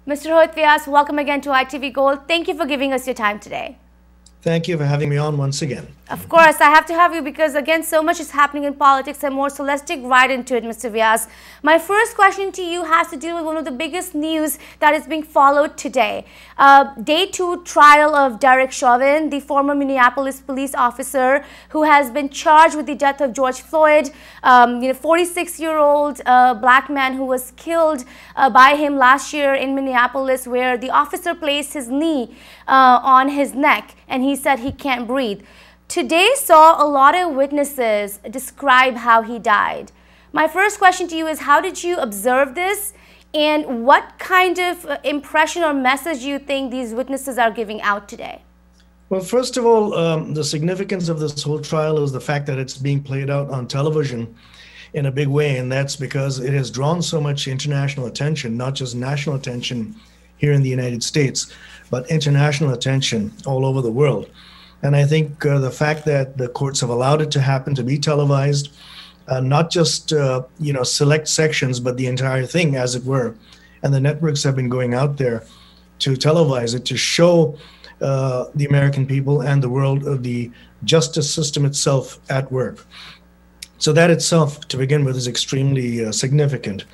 Mr. Rohit Vyas, welcome again to ITV Gold. Thank you for giving us your time today. Thank you for having me on once again. Of course, I have to have you because, again, so much is happening in politics and more, so let's dig right into it, Mr. Vyas. My first question to you has to do with one of the biggest news that is being followed today. Day 2 trial of Derek Chauvin, the former Minneapolis police officer who has been charged with the death of George Floyd, 46-year-old black man who was killed by him last year in Minneapolis, where the officer placed his knee on his neck and he said he can't breathe. Today saw a lot of witnesses describe how he died. My first question to you is, how did you observe this, and what kind of impression or message do you think these witnesses are giving out today? Well, first of all, the significance of this whole trial is the fact that it's being played out on television in a big way, and that's because it has drawn so much international attention, not just national attention here in the United States, but international attention all over the world. And I think the fact that the courts have allowed it to happen, to be televised, not just select sections, but the entire thing, as it were. And the networks have been going out there to televise it, to show the American people and the world of the justice system itself at work. So that itself, to begin with, is extremely significant.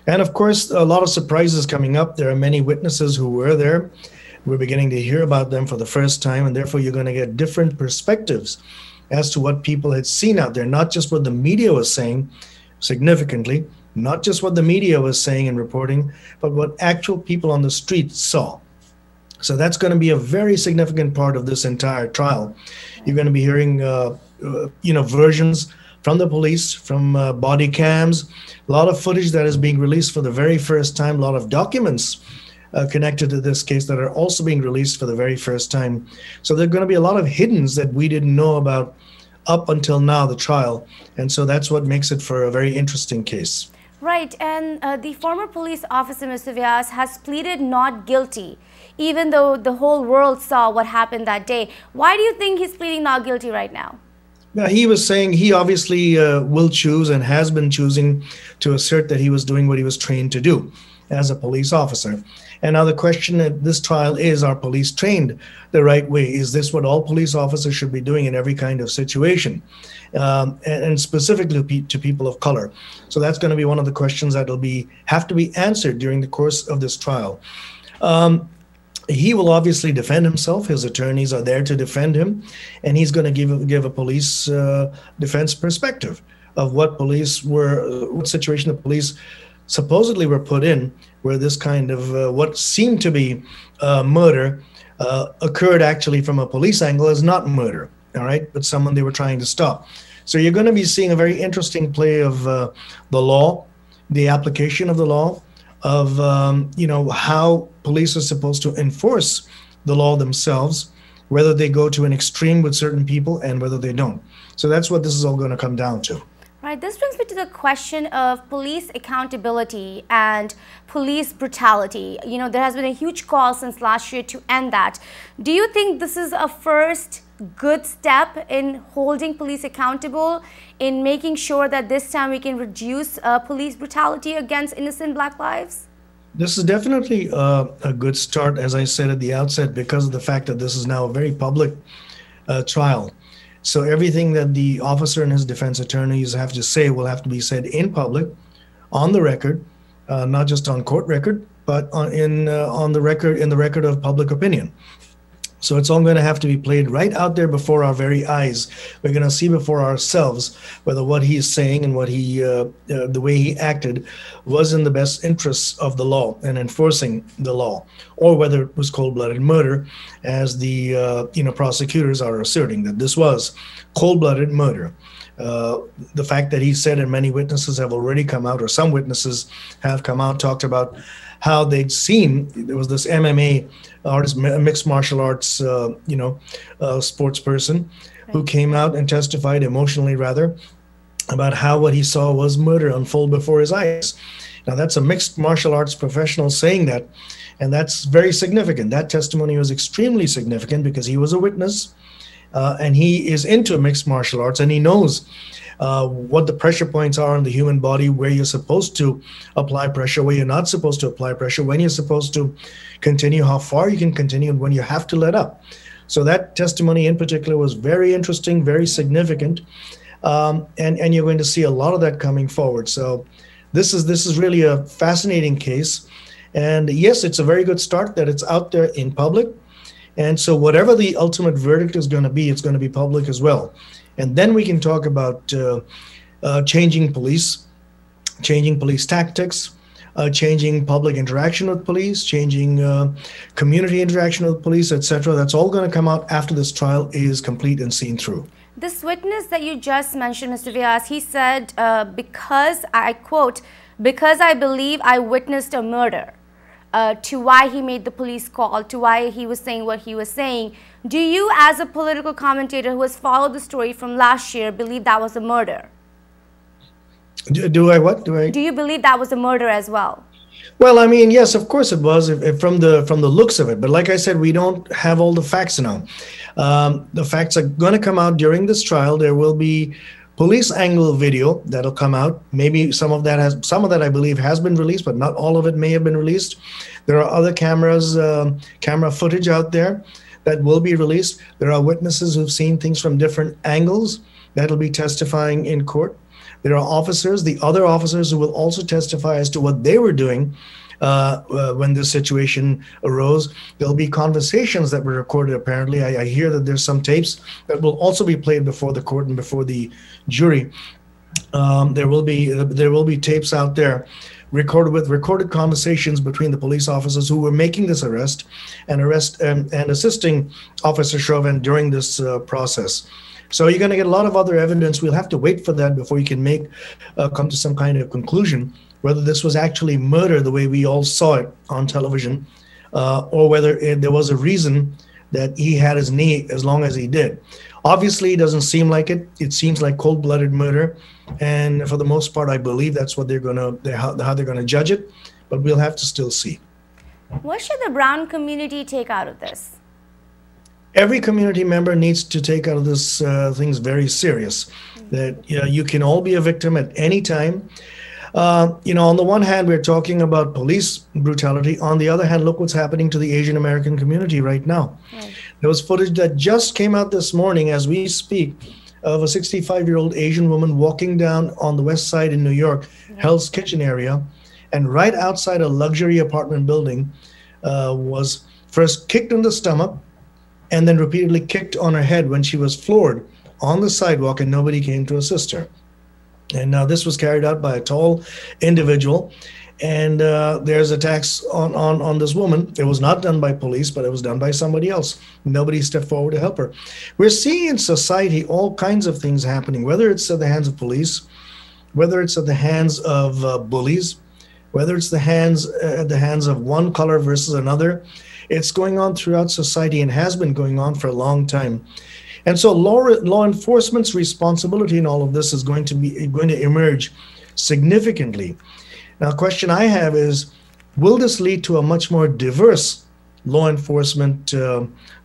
And of course, a lot of surprises coming up. There are many witnesses who were there. We're beginning to hear about them for the first time, and therefore you're going to get different perspectives as to what people had seen out there, not just what the media was saying significantly, not just what the media was saying and reporting, but what actual people on the street saw. So that's going to be a very significant part of this entire trial. You're going to be hearing, versions from the police, from body cams, a lot of footage that is being released for the very first time, a lot of documents connected to this case that are also being released for the very first time. So there are going to be a lot of hiddens that we didn't know about up until now, the trial. And so that's what makes it for a very interesting case. Right, and the former police officer, Mr. Vyas, has pleaded not guilty, even though the whole world saw what happened that day. Why do you think he's pleading not guilty right now? Now, he was saying he obviously will choose and has been choosing to assert that he was doing what he was trained to do as a police officer. And now the question at this trial is, are police trained the right way? Is this what all police officers should be doing in every kind of situation? And specifically to people of color. So that's going to be one of the questions that will have to be answered during the course of this trial. He will obviously defend himself. His attorneys are there to defend him, and he's going to give a police defense perspective of what situation the police supposedly were put in, where this kind of what seemed to be murder occurred actually from a police angle as not murder, all right, but someone they were trying to stop. So you're going to be seeing a very interesting play of the law, the application of the law, of how police are supposed to enforce the law themselves, whether they go to an extreme with certain people and whether they don't. So that's what this is all going to come down to. Right. This brings me to the question of police accountability and police brutality. There has been a huge call since last year to end that. Do you think this is a first good step in holding police accountable, in making sure that this time we can reduce police brutality against innocent black lives? This is definitely a good start, as I said at the outset, because of the fact that this is now a very public trial. So everything that the officer and his defense attorneys have to say will have to be said in public, on the record, not just on court record, but in the record of public opinion. So it's all going to have to be played right out there before our very eyes. We're going to see before ourselves whether what he is saying and what the way he acted was in the best interests of the law and enforcing the law, or whether it was cold-blooded murder, as the prosecutors are asserting that this was cold-blooded murder. The fact that he said, and many witnesses have already come out, or some witnesses have come out, talked about how they'd seen, there was this MMA artist, mixed martial arts, sports person, who came out and testified emotionally, rather, about how what he saw was murder unfold before his eyes. Now, that's a mixed martial arts professional saying that, and that's very significant. That testimony was extremely significant because he was a witness, and he is into mixed martial arts, and he knows what the pressure points are in the human body, where you're supposed to apply pressure, where you're not supposed to apply pressure, when you're supposed to continue, how far you can continue, and when you have to let up. So that testimony in particular was very interesting, very significant, and you're going to see a lot of that coming forward. So this is really a fascinating case, and yes, it's a very good start that it's out there in public. And so whatever the ultimate verdict is going to be, it's going to be public as well. And then we can talk about changing police tactics, changing public interaction with police, changing community interaction with police, etc. That's all going to come out after this trial is complete and seen through. This witness that you just mentioned, Mr. Vyas, he said, because, I quote, because I believe I witnessed a murder. To why he made the police call, to why he was saying what he was saying. Do you, as a political commentator who has followed the story from last year, believe that was a murder? Do I what? Do you believe that was a murder as well? Well, I mean, yes, of course it was, if from the looks of it. But like I said, we don't have all the facts now. The facts are going to come out during this trial. There will be police angle video that'll come out. Maybe some of that I believe has been released, but not all of it may have been released. There are other camera footage out there that will be released. There are witnesses who've seen things from different angles that'll be testifying in court. There are officers, the other officers, who will also testify as to what they were doing when this situation arose. There'll be conversations that were recorded, apparently. I hear that there's some tapes that will also be played before the court and before the jury. There will be tapes out there recorded conversations between the police officers who were making this arrest and assisting Officer Chauvin during this process. So you're going to get a lot of other evidence. We'll have to wait for that before you can come to some kind of conclusion whether this was actually murder the way we all saw it on television, or whether there was a reason that he had his knee as long as he did. Obviously, it doesn't seem like it. It seems like cold-blooded murder, and for the most part, I believe that's what how they're gonna judge it. But we'll have to still see. What should the Brown community take out of this? Every community member needs to take out of this things very serious. That you can all be a victim at any time. On the one hand, we're talking about police brutality. On the other hand, look what's happening to the Asian American community right now. Right. There was footage that just came out this morning as we speak of a 65-year-old Asian woman walking down on the west side in New York, Hell's Kitchen area, and right outside a luxury apartment building was first kicked in the stomach and then repeatedly kicked on her head when she was floored on the sidewalk and nobody came to assist her. And now this was carried out by a tall individual, and there's attacks on this woman. It was not done by police, but it was done by somebody else. Nobody stepped forward to help her. We're seeing in society all kinds of things happening, whether it's at the hands of police, whether it's at the hands of bullies, whether it's at the hands of one color versus another. It's going on throughout society and has been going on for a long time. And so law enforcement's responsibility in all of this is going to emerge significantly. Now, the question I have is, will this lead to a much more diverse law enforcement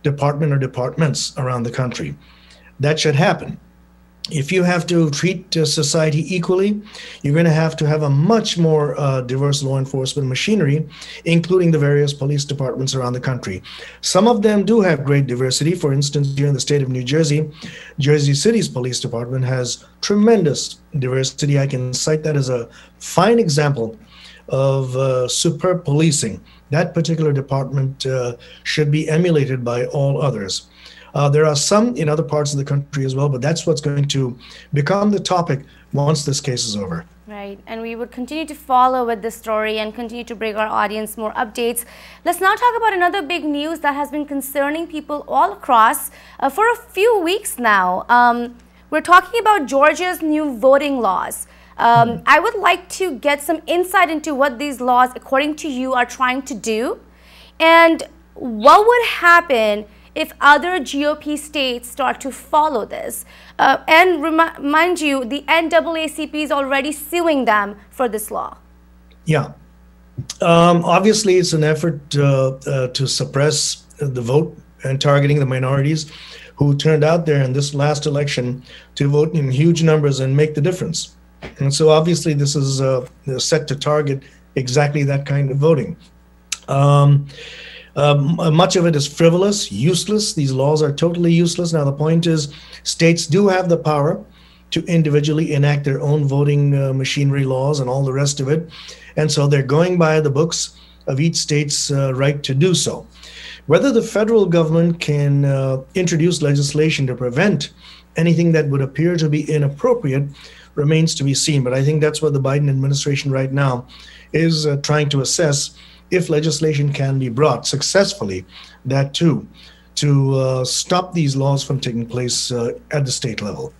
department or departments around the country? That should happen. If you have to treat society equally, you're going to have a much more diverse law enforcement machinery, including the various police departments around the country. Some of them do have great diversity. For instance, here in the state of New Jersey, Jersey City's police department has tremendous diversity. I can cite that as a fine example of superb policing. That particular department should be emulated by all others. There are some in other parts of the country as well, but that's what's going to become the topic once this case is over. Right, and we would continue to follow with this story and continue to bring our audience more updates. Let's now talk about another big news that has been concerning people all across for a few weeks now. We're talking about Georgia's new voting laws. I would like to get some insight into what these laws, according to you, are trying to do, and what would happen if other GOP states start to follow this. And mind you, the NAACP is already suing them for this law. Yeah. Obviously, it's an effort to suppress the vote and targeting the minorities. who turned out there in this last election to vote in huge numbers and make the difference. And so obviously this is set to target exactly that kind of voting. Much of it is frivolous, useless. These laws are totally useless. Now, the point is, states do have the power to individually enact their own voting machinery laws and all the rest of it. And so they're going by the books of each state's right to do so. Whether the federal government can introduce legislation to prevent anything that would appear to be inappropriate remains to be seen. But I think that's what the Biden administration right now is trying to assess, if legislation can be brought successfully, that too, to stop these laws from taking place at the state level.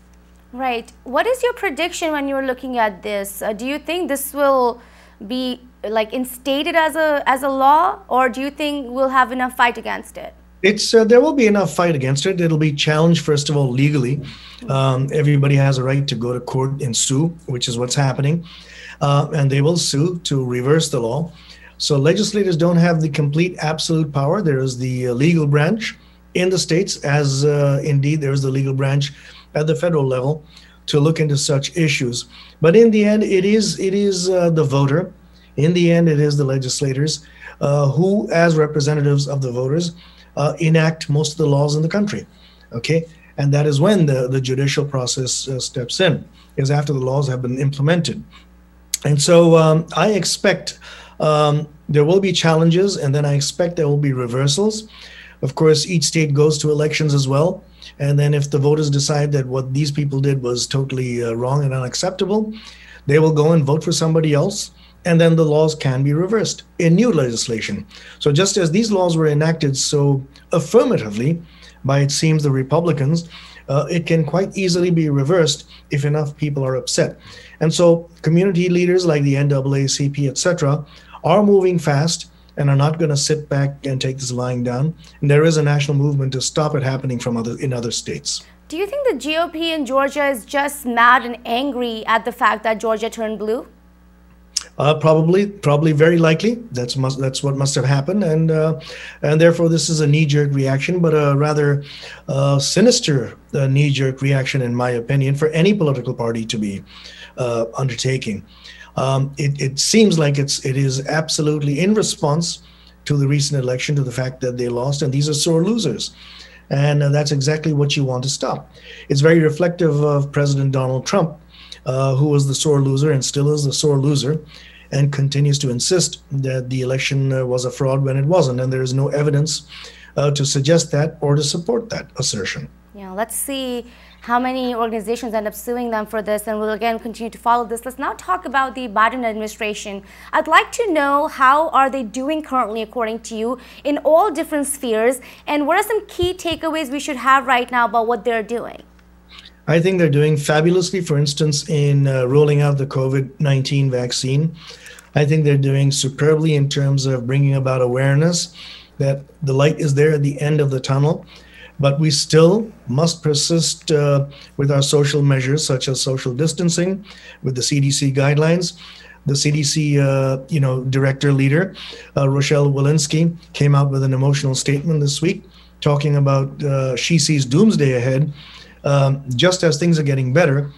Right. What is your prediction when you're looking at this? Do you think this will be like instated as a law, or do you think we'll have enough fight against it? It's there will be enough fight against it. It'll be challenged, first of all, legally. Everybody has a right to go to court and sue, which is what's happening. And they will sue to reverse the law. So legislators don't have the complete absolute power. There is the legal branch in the states, as indeed there is the legal branch at the federal level to look into such issues. But in the end, it is the voter. In the end, it is the legislators who, as representatives of the voters, enact most of the laws in the country. Okay, and that is when the judicial process steps in, is after the laws have been implemented. And so I expect there will be challenges, and then I expect there will be reversals. Of course, each state goes to elections as well. And then if the voters decide that what these people did was totally wrong and unacceptable, they will go and vote for somebody else. And then the laws can be reversed in new legislation. So just as these laws were enacted so affirmatively by, it seems, the Republicans, it can quite easily be reversed if enough people are upset. And so community leaders like the NAACP, etc., are moving fast and are not going to sit back and take this lying down. And there is a national movement to stop it happening in other states. Do you think the GOP in Georgia is just mad and angry at the fact that Georgia turned blue? Probably, very likely. That's what must have happened, and therefore this is a knee-jerk reaction, but a rather sinister knee-jerk reaction, in my opinion, for any political party to be undertaking. It seems like it is absolutely in response to the recent election, to the fact that they lost, and these are sore losers. And that's exactly what you want to stop. It's very reflective of President Donald Trump, who was the sore loser and still is the sore loser, and continues to insist that the election was a fraud when it wasn't. And there is no evidence to suggest that or to support that assertion. Yeah, let's see how many organizations end up suing them for this, and we'll again continue to follow this. Let's now talk about the Biden administration. I'd like to know, how are they doing currently, according to you, in all different spheres, and what are some key takeaways we should have right now about what they're doing? I think they're doing fabulously, for instance, in rolling out the COVID-19 vaccine. I think they're doing superbly in terms of bringing about awareness that the light is there at the end of the tunnel. But we still must persist with our social measures, such as social distancing, with the CDC guidelines. The CDC, director leader, Rochelle Walensky, came out with an emotional statement this week, talking about she sees doomsday ahead. Just as things are getting better,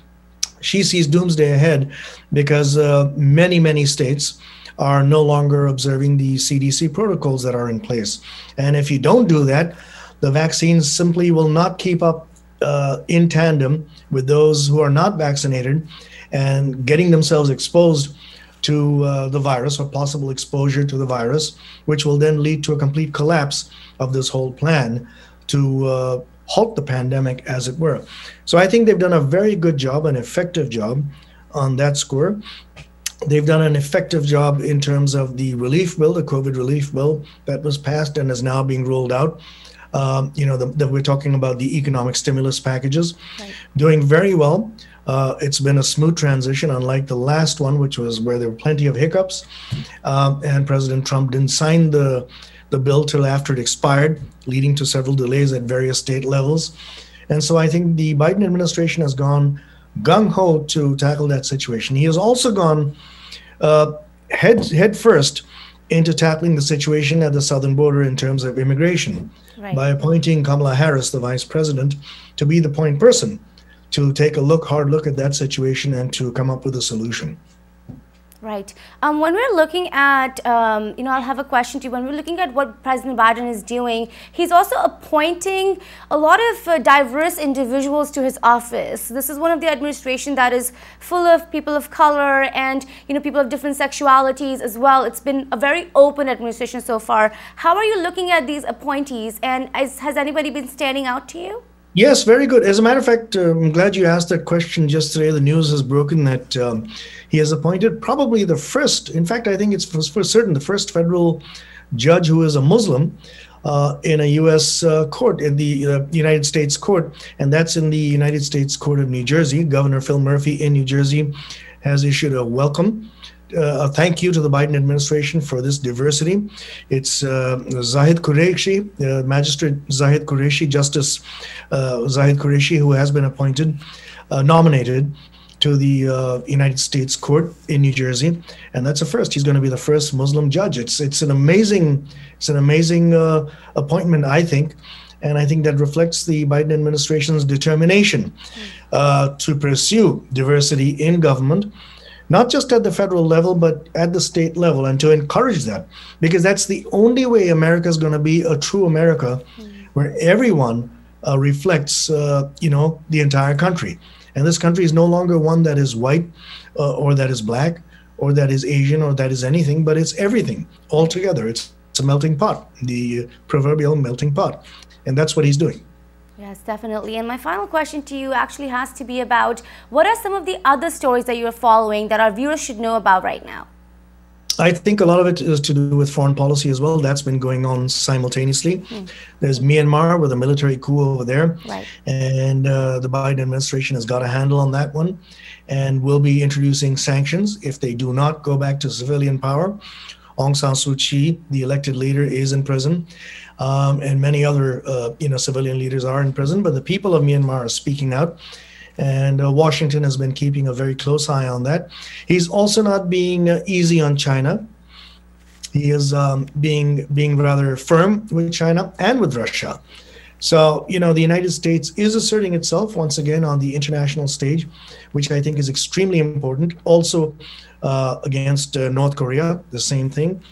she sees doomsday ahead because many states are no longer observing the CDC protocols that are in place. And if you don't do that, the vaccines simply will not keep up in tandem with those who are not vaccinated and getting themselves exposed to the virus, or possible exposure to the virus, which will then lead to a complete collapse of this whole plan to halt the pandemic, as it were. So I think they've done a very good job, an effective job on that score. They've done an effective job in terms of the relief bill, the COVID relief bill that was passed and is now being rolled out. We're talking about the economic stimulus packages, right. Doing very well. It's been a smooth transition, unlike the last one, which was where there were plenty of hiccups. And President Trump didn't sign the bill till after it expired, leading to several delays at various state levels. And so I think the Biden administration has gone gung-ho to tackle that situation. He has also gone head first into tackling the situation at the southern border in terms of immigration by appointing Kamala Harris, the vice president, to be the point person to take a hard look at that situation and to come up with a solution. Right. When we're looking at, I'll have a question to you. When we're looking at what President Biden is doing, he's also appointing a lot of diverse individuals to his office. This is one of the administration that is full of people of color and, people of different sexualities as well. It's been a very open administration so far. How are you looking at these appointees, and has anybody been standing out to you? Yes, very good. As a matter of fact, I'm glad you asked that question just today. The news has broken that he has appointed probably the first, in fact, I think it's for certain, the first federal judge who is a Muslim in a U.S. court, in the United States court, and that's in the United States Court of New Jersey. Governor Phil Murphy in New Jersey has issued a welcome. A thank you to the Biden administration for this diversity. It's Zahid Qureshi, Magistrate Zahid Qureshi, Justice Zahid Qureshi, who has been nominated to the United States Court in New Jersey, and that's a first. He's going to be the first Muslim judge. It's an amazing appointment, I think, and I think that reflects the Biden administration's determination to pursue diversity in government, not just at the federal level, but at the state level, and to encourage that, because that's the only way America is going to be a true America, where everyone reflects, the entire country. And this country is no longer one that is white or that is black or that is Asian or that is anything, but it's everything all together. It's a melting pot, the proverbial melting pot. And that's what he's doing. Yes, definitely. And my final question to you actually has to be about what are some of the other stories that you're following that our viewers should know about right now? I think a lot of it is to do with foreign policy as well. That's been going on simultaneously. There's Myanmar with a military coup over there. Right. And the Biden administration has got a handle on that one and will be introducing sanctions if they do not go back to civilian power. Aung San Suu Kyi, the elected leader, is in prison. And many other, civilian leaders are in prison. But the people of Myanmar are speaking out. And Washington has been keeping a very close eye on that. He's also not being easy on China. He is being rather firm with China and with Russia. So, the United States is asserting itself once again on the international stage, which I think is extremely important. Also against North Korea, the same thing.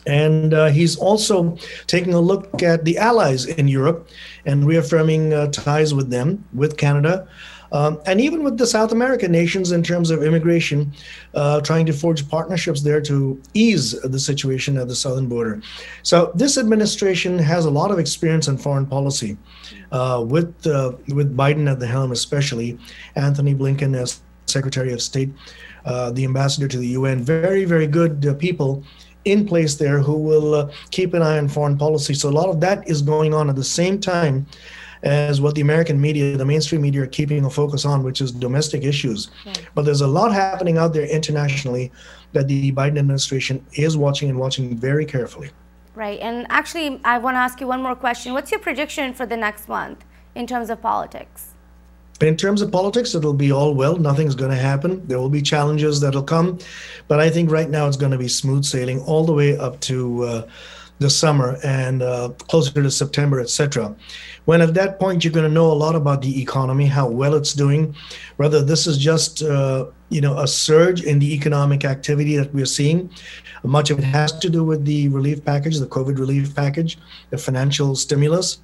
And he's also taking a look at the allies in Europe and reaffirming ties with them, with Canada, and even with the South American nations in terms of immigration, trying to forge partnerships there to ease the situation at the southern border. So this administration has a lot of experience in foreign policy, with Biden at the helm, especially Anthony Blinken as Secretary of State, the ambassador to the UN, very, very good people in place there who will keep an eye on foreign policy. So a lot of that is going on at the same time as what the American media, the mainstream media, are keeping a focus on, which is domestic issues. Right. But there's a lot happening out there internationally that the Biden administration is watching and watching very carefully. Right. And actually, I want to ask you one more question. What's your prediction for the next month in terms of politics? In terms of politics, it'll be all well. Nothing's going to happen. There will be challenges that'll come. But I think right now it's going to be smooth sailing all the way up to the summer and closer to September, etc. When at that point, you're going to know a lot about the economy, how well it's doing, whether this is just, a surge in the economic activity that we're seeing. Much of it has to do with the relief package, the COVID relief package, the financial stimulus.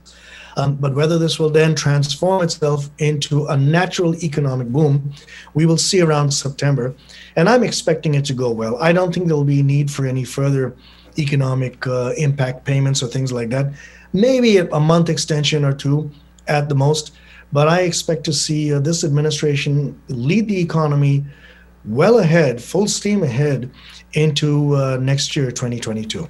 But whether this will then transform itself into a natural economic boom, we will see around September. And I'm expecting it to go well. I don't think there'll be need for any further economic impact payments or things like that. Maybe a month extension or two at the most. But I expect to see this administration lead the economy well ahead, full steam ahead into next year, 2022.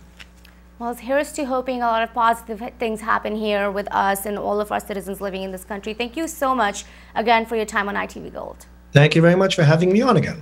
Well, here's to hoping a lot of positive things happen here with us and all of our citizens living in this country. Thank you so much again for your time on ITV Gold. Thank you very much for having me on again.